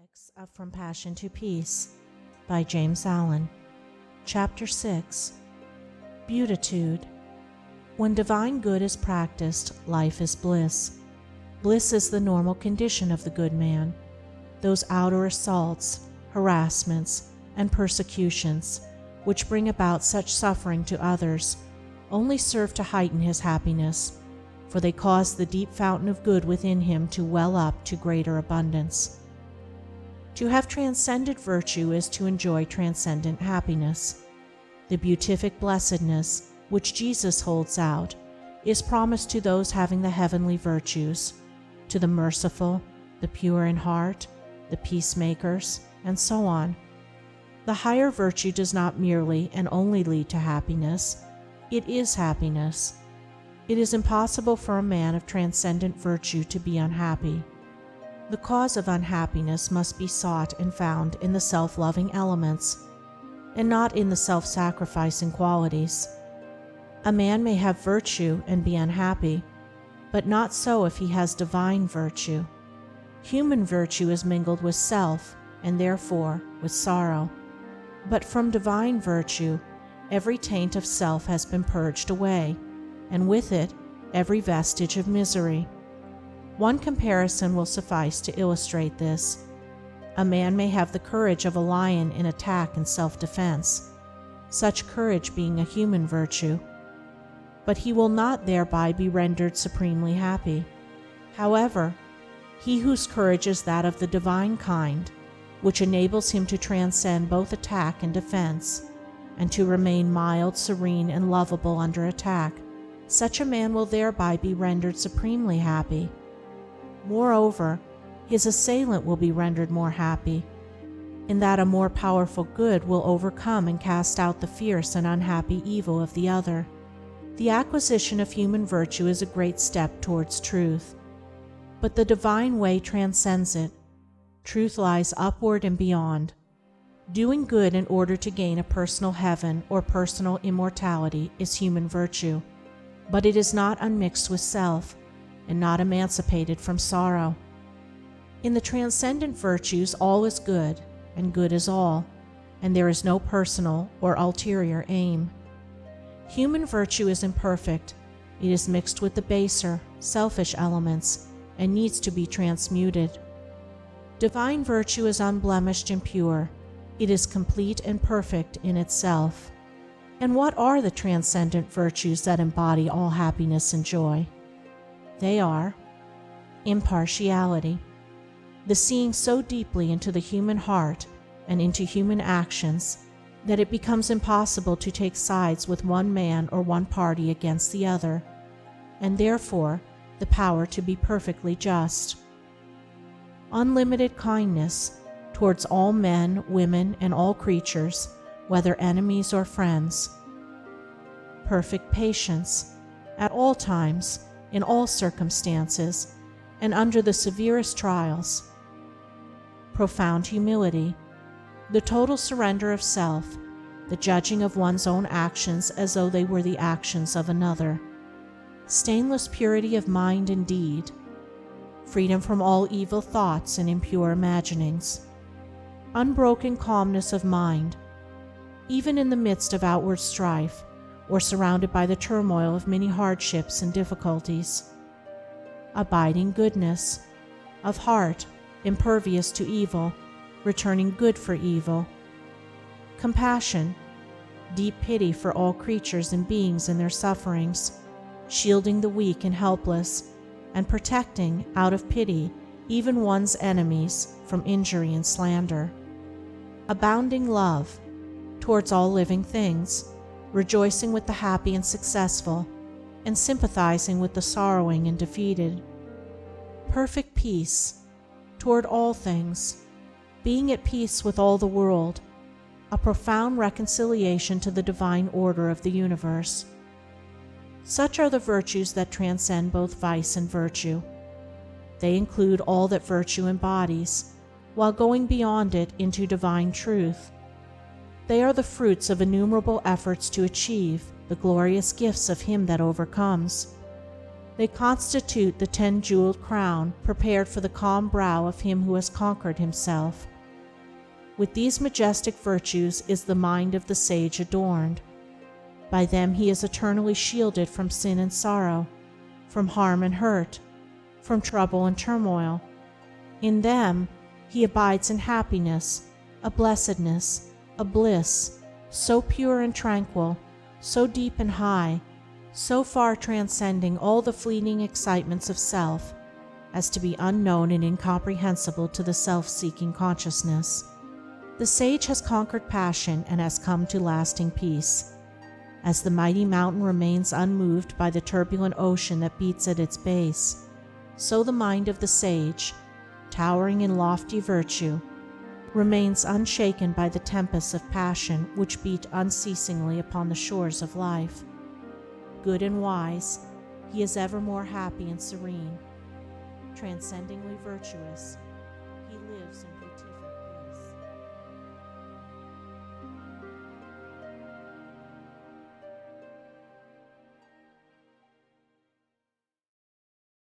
6 of From Passion to Peace by James Allen. Chapter 6. Beatitude. When divine good is practiced, life is bliss. Bliss is the normal condition of the good man. Those outer assaults, harassments, and persecutions, which bring about such suffering to others, only serve to heighten his happiness, for they cause the deep fountain of good within him to well up to greater abundance. To have transcendent virtue is to enjoy transcendent happiness. The beatific blessedness, which Jesus holds out, is promised to those having the heavenly virtues, to the merciful, the pure in heart, the peacemakers, and so on. The higher virtue does not merely and only lead to happiness, it is happiness. It is impossible for a man of transcendent virtue to be unhappy. The cause of unhappiness must be sought and found in the self-loving elements, and not in the self-sacrificing qualities. A man may have virtue and be unhappy, but not so if he has divine virtue. Human virtue is mingled with self, and therefore with sorrow. But from divine virtue, every taint of self has been purged away, and with it, every vestige of misery. One comparison will suffice to illustrate this. A man may have the courage of a lion in attack and self-defense, such courage being a human virtue, but he will not thereby be rendered supremely happy. However, he whose courage is that of the divine kind, which enables him to transcend both attack and defense, and to remain mild, serene, and lovable under attack, such a man will thereby be rendered supremely happy. Moreover, his assailant will be rendered more happy, in that a more powerful good will overcome and cast out the fierce and unhappy evil of the other. The acquisition of human virtue is a great step towards truth, but the divine way transcends it. Truth lies upward and beyond. Doing good in order to gain a personal heaven or personal immortality is human virtue, but it is not unmixed with self, and not emancipated from sorrow. In the transcendent virtues all is good, and good is all, and there is no personal or ulterior aim. Human virtue is imperfect, it is mixed with the baser, selfish elements, and needs to be transmuted. Divine virtue is unblemished and pure, it is complete and perfect in itself. And what are the transcendent virtues that embody all happiness and joy? They are impartiality, the seeing so deeply into the human heart and into human actions that it becomes impossible to take sides with one man or one party against the other, and therefore the power to be perfectly just. Unlimited kindness towards all men, women, and all creatures, whether enemies or friends. Perfect patience at all times, in all circumstances, and under the severest trials. Profound humility, the total surrender of self, the judging of one's own actions as though they were the actions of another. Stainless purity of mind and deed, freedom from all evil thoughts and impure imaginings. Unbroken calmness of mind, even in the midst of outward strife, or surrounded by the turmoil of many hardships and difficulties. Abiding goodness, of heart, impervious to evil, returning good for evil. Compassion, deep pity for all creatures and beings in their sufferings, shielding the weak and helpless, and protecting, out of pity, even one's enemies from injury and slander. Abounding love, towards all living things, rejoicing with the happy and successful, and sympathizing with the sorrowing and defeated. Perfect peace, toward all things, being at peace with all the world, a profound reconciliation to the divine order of the universe. Such are the virtues that transcend both vice and virtue. They include all that virtue embodies, while going beyond it into divine truth. They are the fruits of innumerable efforts to achieve the glorious gifts of him that overcomes. They constitute the 10-jeweled crown prepared for the calm brow of him who has conquered himself. With these majestic virtues is the mind of the sage adorned. By them he is eternally shielded from sin and sorrow, from harm and hurt, from trouble and turmoil. In them he abides in happiness, a blessedness, a bliss, so pure and tranquil, so deep and high, so far transcending all the fleeting excitements of self, as to be unknown and incomprehensible to the self-seeking consciousness. The sage has conquered passion and has come to lasting peace. As the mighty mountain remains unmoved by the turbulent ocean that beats at its base, so the mind of the sage, towering in lofty virtue, remains unshaken by the tempests of passion which beat unceasingly upon the shores of life. Good and wise, he is evermore happy and serene, transcendingly virtuous,